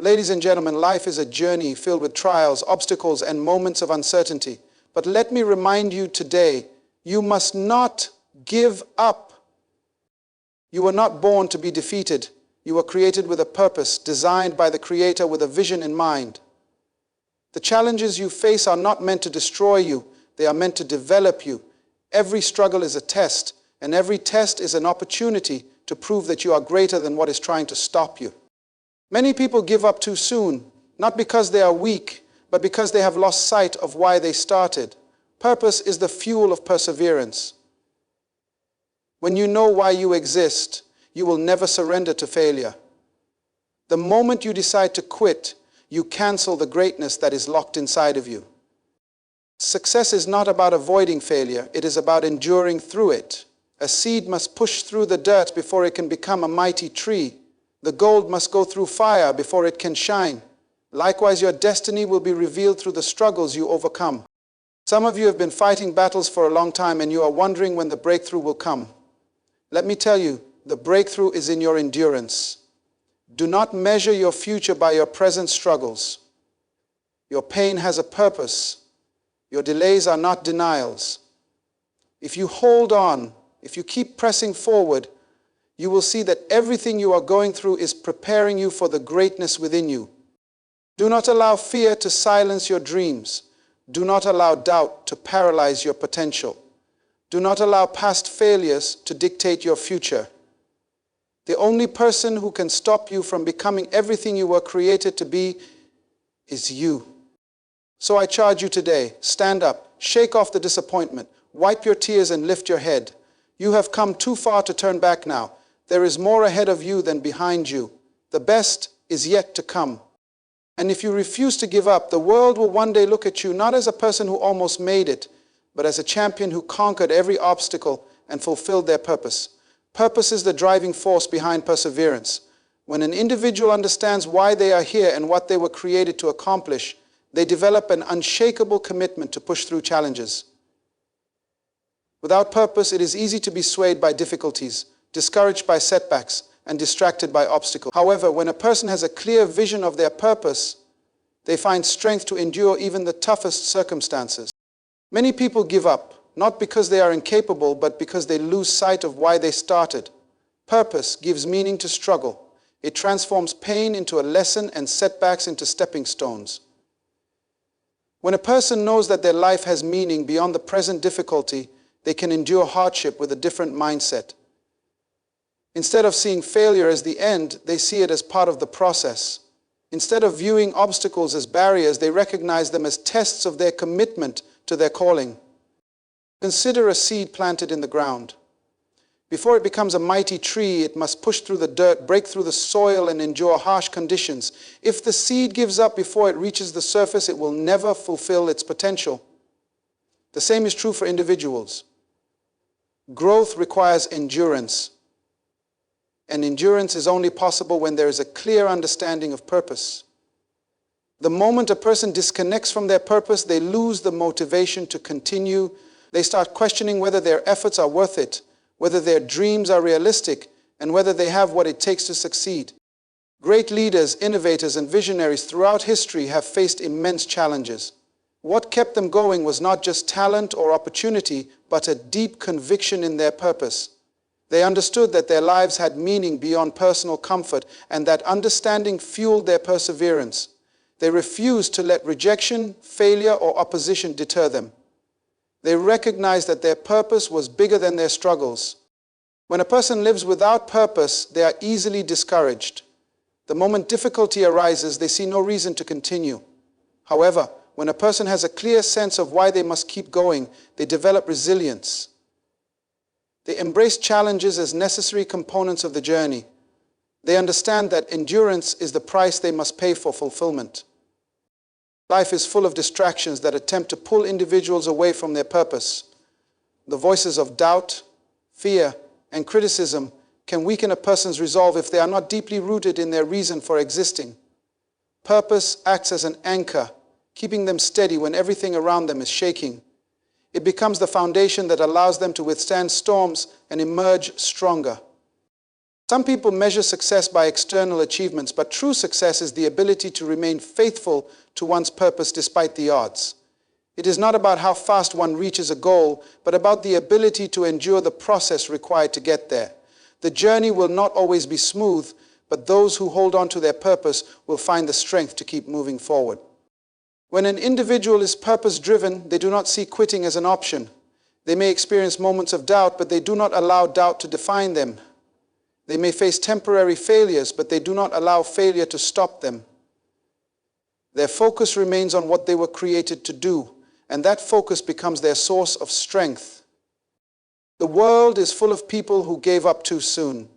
Ladies and gentlemen, life is a journey filled with trials, obstacles, and moments of uncertainty. But let me remind you today, you must not give up. You were not born to be defeated. You were created with a purpose, designed by the Creator with a vision in mind. The challenges you face are not meant to destroy you. They are meant to develop you. Every struggle is a test, and every test is an opportunity to prove that you are greater than what is trying to stop you. Many people give up too soon, not because they are weak, but because they have lost sight of why they started. Purpose is the fuel of perseverance. When you know why you exist, you will never surrender to failure. The moment you decide to quit, you cancel the greatness that is locked inside of you. Success is not about avoiding failure, it is about enduring through it. A seed must push through the dirt before it can become a mighty tree. The gold must go through fire before it can shine. Likewise, your destiny will be revealed through the struggles you overcome. Some of you have been fighting battles for a long time and you are wondering when the breakthrough will come. Let me tell you, the breakthrough is in your endurance. Do not measure your future by your present struggles. Your pain has a purpose. Your delays are not denials. If you hold on, if you keep pressing forward, you will see that everything you are going through is preparing you for the greatness within you. Do not allow fear to silence your dreams. Do not allow doubt to paralyze your potential. Do not allow past failures to dictate your future. The only person who can stop you from becoming everything you were created to be is you. So I charge you today, stand up, shake off the disappointment, wipe your tears and lift your head. You have come too far to turn back now. There is more ahead of you than behind you. The best is yet to come. And if you refuse to give up, the world will one day look at you not as a person who almost made it, but as a champion who conquered every obstacle and fulfilled their purpose. Purpose is the driving force behind perseverance. When an individual understands why they are here and what they were created to accomplish, they develop an unshakable commitment to push through challenges. Without purpose, it is easy to be swayed by difficulties, discouraged by setbacks, and distracted by obstacles. However, when a person has a clear vision of their purpose, they find strength to endure even the toughest circumstances. Many people give up, not because they are incapable, but because they lose sight of why they started. Purpose gives meaning to struggle. It transforms pain into a lesson and setbacks into stepping stones. When a person knows that their life has meaning beyond the present difficulty, they can endure hardship with a different mindset. Instead of seeing failure as the end, they see it as part of the process. Instead of viewing obstacles as barriers, they recognize them as tests of their commitment to their calling. Consider a seed planted in the ground. Before it becomes a mighty tree, it must push through the dirt, break through the soil, and endure harsh conditions. If the seed gives up before it reaches the surface, it will never fulfill its potential. The same is true for individuals. Growth requires endurance. And endurance is only possible when there is a clear understanding of purpose. The moment a person disconnects from their purpose, they lose the motivation to continue. They start questioning whether their efforts are worth it, whether their dreams are realistic, and whether they have what it takes to succeed. Great leaders, innovators, and visionaries throughout history have faced immense challenges. What kept them going was not just talent or opportunity, but a deep conviction in their purpose. They understood that their lives had meaning beyond personal comfort, and that understanding fueled their perseverance. They refused to let rejection, failure, or opposition deter them. They recognized that their purpose was bigger than their struggles. When a person lives without purpose, they are easily discouraged. The moment difficulty arises, they see no reason to continue. However, when a person has a clear sense of why they must keep going, they develop resilience. They embrace challenges as necessary components of the journey. They understand that endurance is the price they must pay for fulfillment. Life is full of distractions that attempt to pull individuals away from their purpose. The voices of doubt, fear, and criticism can weaken a person's resolve if they are not deeply rooted in their reason for existing. Purpose acts as an anchor, keeping them steady when everything around them is shaking. It becomes the foundation that allows them to withstand storms and emerge stronger. Some people measure success by external achievements, but true success is the ability to remain faithful to one's purpose despite the odds. It is not about how fast one reaches a goal, but about the ability to endure the process required to get there. The journey will not always be smooth, but those who hold on to their purpose will find the strength to keep moving forward. When an individual is purpose-driven, they do not see quitting as an option. They may experience moments of doubt, but they do not allow doubt to define them. They may face temporary failures, but they do not allow failure to stop them. Their focus remains on what they were created to do, and that focus becomes their source of strength. The world is full of people who gave up too soon,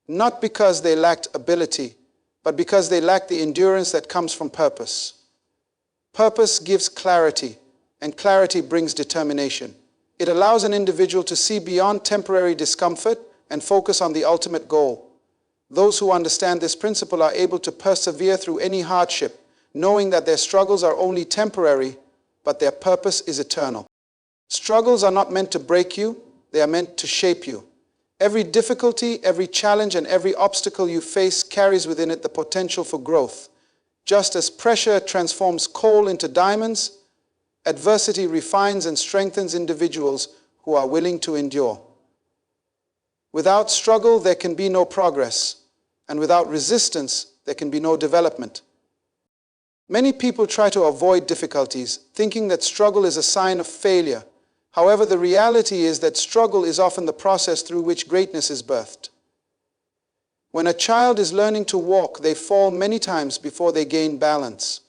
not because they lacked ability, but because they lacked the endurance that comes from purpose. Purpose gives clarity, and clarity brings determination. It allows an individual to see beyond temporary discomfort and focus on the ultimate goal. Those who understand this principle are able to persevere through any hardship, knowing that their struggles are only temporary, but their purpose is eternal. Struggles are not meant to break you, they are meant to shape you. Every difficulty, every challenge, and every obstacle you face carries within it the potential for growth. Just as pressure transforms coal into diamonds, adversity refines and strengthens individuals who are willing to endure. Without struggle, there can be no progress, and without resistance, there can be no development. Many people try to avoid difficulties, thinking that struggle is a sign of failure. However, the reality is that struggle is often the process through which greatness is birthed. When a child is learning to walk, they fall many times before they gain balance.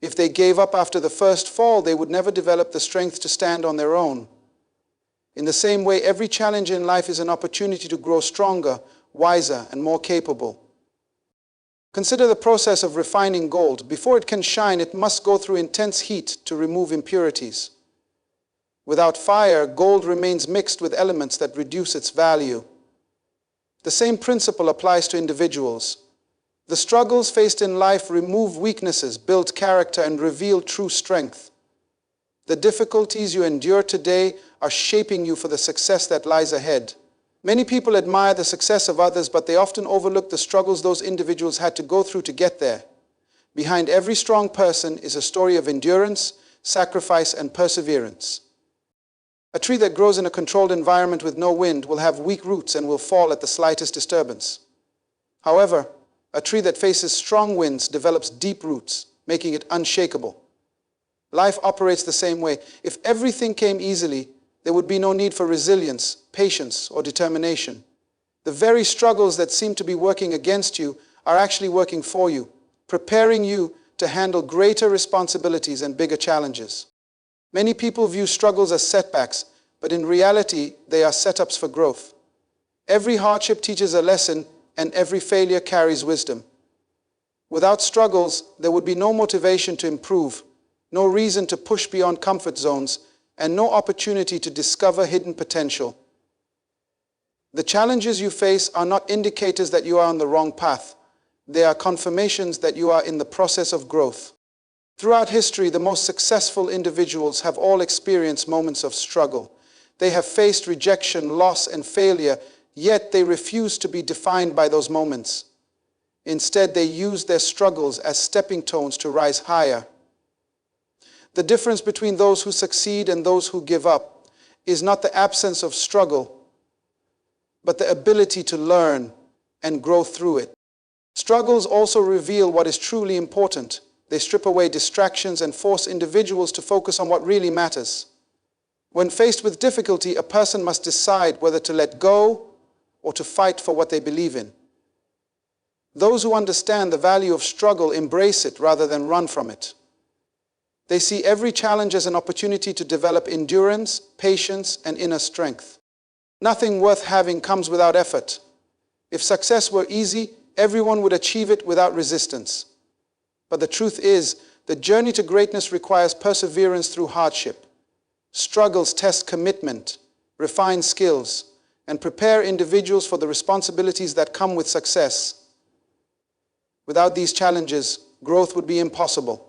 If they gave up after the first fall, they would never develop the strength to stand on their own. In the same way, every challenge in life is an opportunity to grow stronger, wiser, and more capable. Consider the process of refining gold. Before it can shine, it must go through intense heat to remove impurities. Without fire, gold remains mixed with elements that reduce its value. The same principle applies to individuals. The struggles faced in life remove weaknesses, build character, and reveal true strength. The difficulties you endure today are shaping you for the success that lies ahead. Many people admire the success of others, but they often overlook the struggles those individuals had to go through to get there. Behind every strong person is a story of endurance, sacrifice, and perseverance. A tree that grows in a controlled environment with no wind will have weak roots and will fall at the slightest disturbance. However, a tree that faces strong winds develops deep roots, making it unshakable. Life operates the same way. If everything came easily, there would be no need for resilience, patience, or determination. The very struggles that seem to be working against you are actually working for you, preparing you to handle greater responsibilities and bigger challenges. Many people view struggles as setbacks, but in reality, they are setups for growth. Every hardship teaches a lesson, and every failure carries wisdom. Without struggles, there would be no motivation to improve, no reason to push beyond comfort zones, and no opportunity to discover hidden potential. The challenges you face are not indicators that you are on the wrong path. They are confirmations that you are in the process of growth. Throughout history, the most successful individuals have all experienced moments of struggle. They have faced rejection, loss, and failure, yet they refuse to be defined by those moments. Instead, they use their struggles as stepping stones to rise higher. The difference between those who succeed and those who give up is not the absence of struggle, but the ability to learn and grow through it. Struggles also reveal what is truly important. They strip away distractions and force individuals to focus on what really matters. When faced with difficulty, a person must decide whether to let go or to fight for what they believe in. Those who understand the value of struggle embrace it rather than run from it. They see every challenge as an opportunity to develop endurance, patience, and inner strength. Nothing worth having comes without effort. If success were easy, everyone would achieve it without resistance. But the truth is, the journey to greatness requires perseverance through hardship. Struggles test commitment, refine skills, and prepare individuals for the responsibilities that come with success. Without these challenges, growth would be impossible.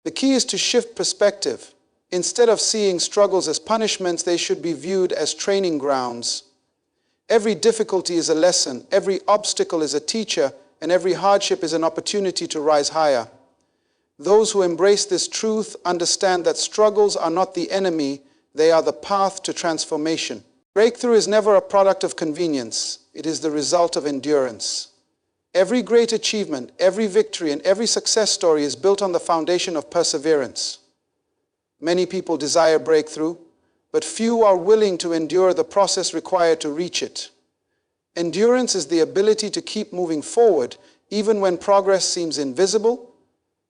The key is to shift perspective. Instead of seeing struggles as punishments, they should be viewed as training grounds. Every difficulty is a lesson, every obstacle is a teacher, and every hardship is an opportunity to rise higher. Those who embrace this truth understand that struggles are not the enemy, they are the path to transformation. Breakthrough is never a product of convenience, it is the result of endurance. Every great achievement, every victory, and every success story is built on the foundation of perseverance. Many people desire breakthrough, but few are willing to endure the process required to reach it. Endurance is the ability to keep moving forward, even when progress seems invisible,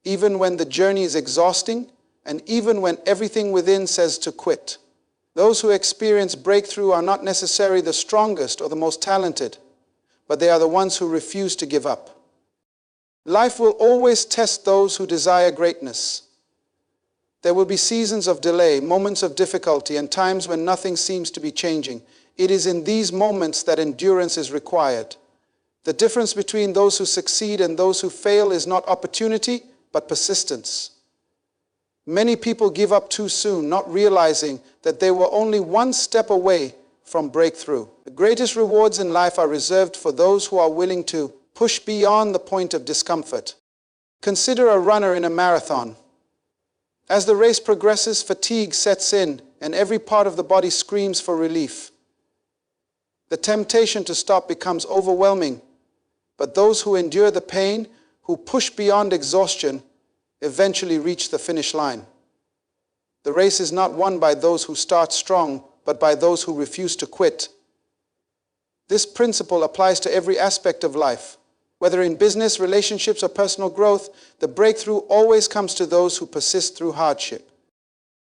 even when the journey is exhausting, and even when everything within says to quit. Those who experience breakthrough are not necessarily the strongest or the most talented, but they are the ones who refuse to give up. Life will always test those who desire greatness. There will be seasons of delay, moments of difficulty, and times when nothing seems to be changing. It is in these moments that endurance is required. The difference between those who succeed and those who fail is not opportunity, but persistence. Many people give up too soon, not realizing that they were only one step away from breakthrough. The greatest rewards in life are reserved for those who are willing to push beyond the point of discomfort. Consider a runner in a marathon. As the race progresses, fatigue sets in, and every part of the body screams for relief. The temptation to stop becomes overwhelming, but those who endure the pain, who push beyond exhaustion, eventually reach the finish line. The race is not won by those who start strong, but by those who refuse to quit. This principle applies to every aspect of life. Whether in business, relationships, or personal growth, the breakthrough always comes to those who persist through hardship.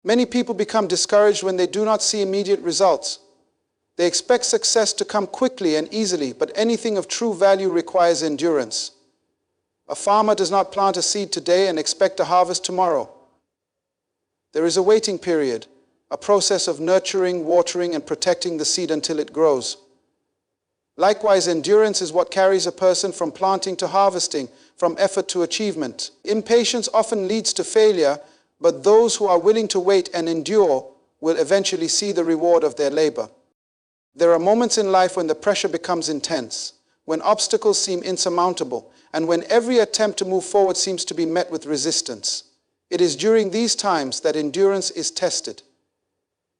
Many people become discouraged when they do not see immediate results. They expect success to come quickly and easily, but anything of true value requires endurance. A farmer does not plant a seed today and expect a harvest tomorrow. There is a waiting period, a process of nurturing, watering, and protecting the seed until it grows. Likewise, endurance is what carries a person from planting to harvesting, from effort to achievement. Impatience often leads to failure, but those who are willing to wait and endure will eventually see the reward of their labor. There are moments in life when the pressure becomes intense, when obstacles seem insurmountable, and when every attempt to move forward seems to be met with resistance. It is during these times that endurance is tested.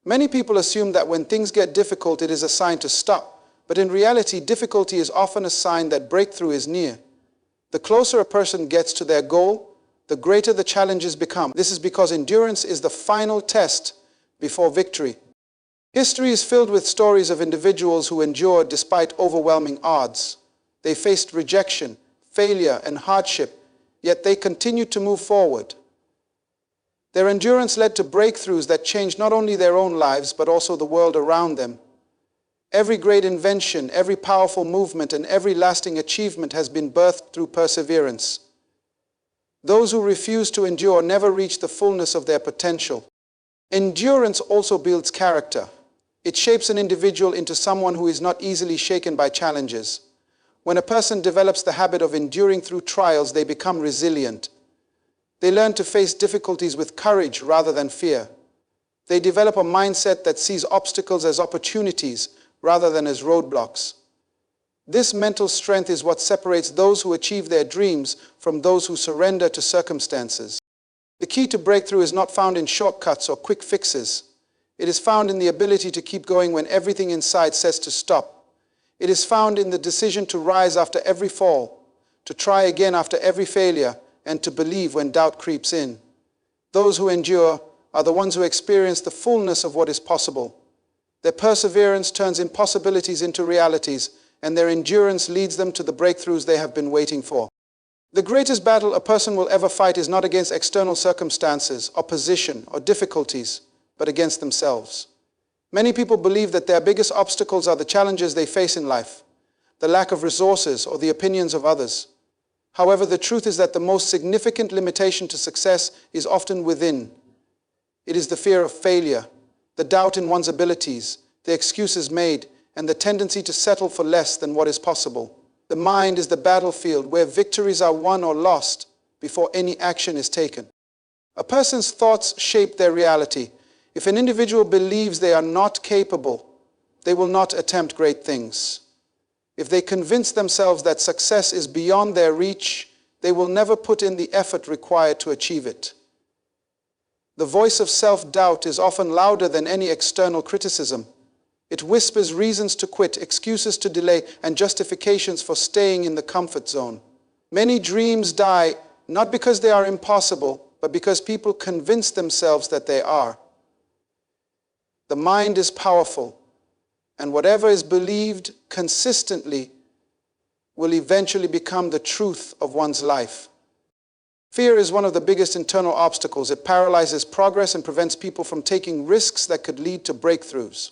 Many people assume that when things get difficult, it is a sign to stop. But in reality, difficulty is often a sign that breakthrough is near. The closer a person gets to their goal, the greater the challenges become. This is because endurance is the final test before victory. History is filled with stories of individuals who endured despite overwhelming odds. They faced rejection, failure, and hardship, yet they continued to move forward. Their endurance led to breakthroughs that changed not only their own lives, but also the world around them. Every great invention, every powerful movement, and every lasting achievement has been birthed through perseverance. Those who refuse to endure never reach the fullness of their potential. Endurance also builds character. It shapes an individual into someone who is not easily shaken by challenges. When a person develops the habit of enduring through trials, they become resilient. They learn to face difficulties with courage rather than fear. They develop a mindset that sees obstacles as opportunities rather than as roadblocks. This mental strength is what separates those who achieve their dreams from those who surrender to circumstances. The key to breakthrough is not found in shortcuts or quick fixes. It is found in the ability to keep going when everything inside says to stop. It is found in the decision to rise after every fall, to try again after every failure, and to believe when doubt creeps in. Those who endure are the ones who experience the fullness of what is possible. Their perseverance turns impossibilities into realities, and their endurance leads them to the breakthroughs they have been waiting for. The greatest battle a person will ever fight is not against external circumstances, opposition, or difficulties, but against themselves. Many people believe that their biggest obstacles are the challenges they face in life, the lack of resources, or the opinions of others. However, the truth is that the most significant limitation to success is often within. It is the fear of failure, the doubt in one's abilities, the excuses made, and the tendency to settle for less than what is possible. The mind is the battlefield where victories are won or lost before any action is taken. A person's thoughts shape their reality. If an individual believes they are not capable, they will not attempt great things. If they convince themselves that success is beyond their reach, they will never put in the effort required to achieve it. The voice of self-doubt is often louder than any external criticism. It whispers reasons to quit, excuses to delay, and justifications for staying in the comfort zone. Many dreams die not because they are impossible, but because people convince themselves that they are. The mind is powerful, and whatever is believed consistently will eventually become the truth of one's life. Fear is one of the biggest internal obstacles. It paralyzes progress and prevents people from taking risks that could lead to breakthroughs.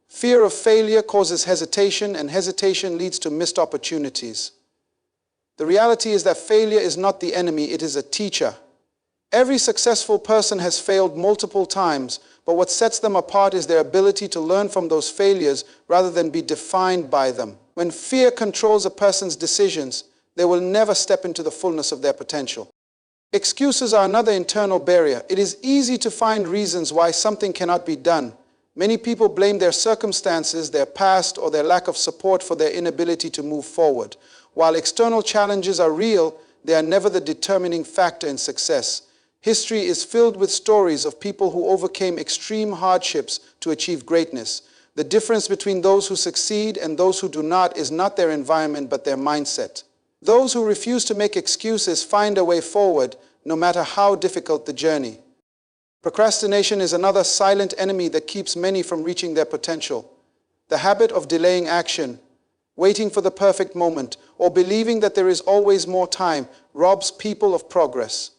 Fear of failure causes hesitation, and hesitation leads to missed opportunities. The reality is that failure is not the enemy, it is a teacher. Every successful person has failed multiple times, but what sets them apart is their ability to learn from those failures rather than be defined by them. When fear controls a person's decisions, they will never step into the fullness of their potential. Excuses are another internal barrier. It is easy to find reasons why something cannot be done. Many people blame their circumstances, their past, or their lack of support for their inability to move forward. While external challenges are real, they are never the determining factor in success. History is filled with stories of people who overcame extreme hardships to achieve greatness. The difference between those who succeed and those who do not is not their environment, but their mindset. Those who refuse to make excuses find a way forward, no matter how difficult the journey. Procrastination is another silent enemy that keeps many from reaching their potential. The habit of delaying action, waiting for the perfect moment, or believing that there is always more time robs people of progress.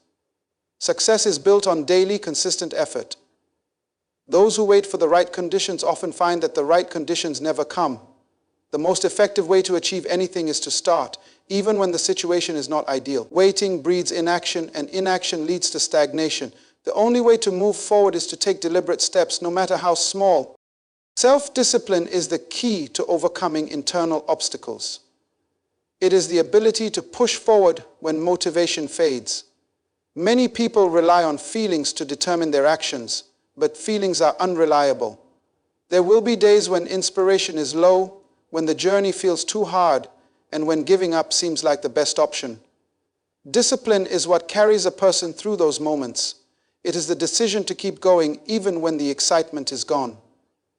Success is built on daily, consistent effort. Those who wait for the right conditions often find that the right conditions never come. The most effective way to achieve anything is to start, even when the situation is not ideal. Waiting breeds inaction, and inaction leads to stagnation. The only way to move forward is to take deliberate steps, no matter how small. Self-discipline is the key to overcoming internal obstacles. It is the ability to push forward when motivation fades. Many people rely on feelings to determine their actions, but feelings are unreliable. There will be days when inspiration is low, when the journey feels too hard, and when giving up seems like the best option. Discipline is what carries a person through those moments. It is the decision to keep going even when the excitement is gone.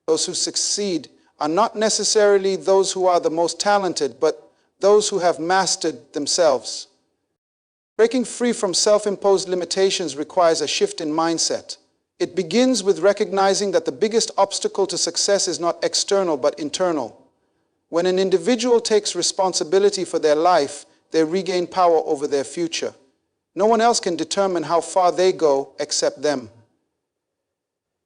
Those who succeed are not necessarily those who are the most talented, but those who have mastered themselves. Breaking free from self-imposed limitations requires a shift in mindset. It begins with recognizing that the biggest obstacle to success is not external but internal. When an individual takes responsibility for their life, they regain power over their future. No one else can determine how far they go except them.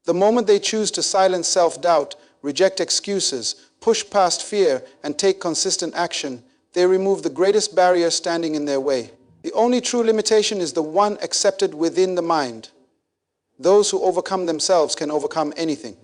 The moment they choose to silence self-doubt, reject excuses, push past fear, and take consistent action, they remove the greatest barrier standing in their way. The only true limitation is the one accepted within the mind. Those who overcome themselves can overcome anything.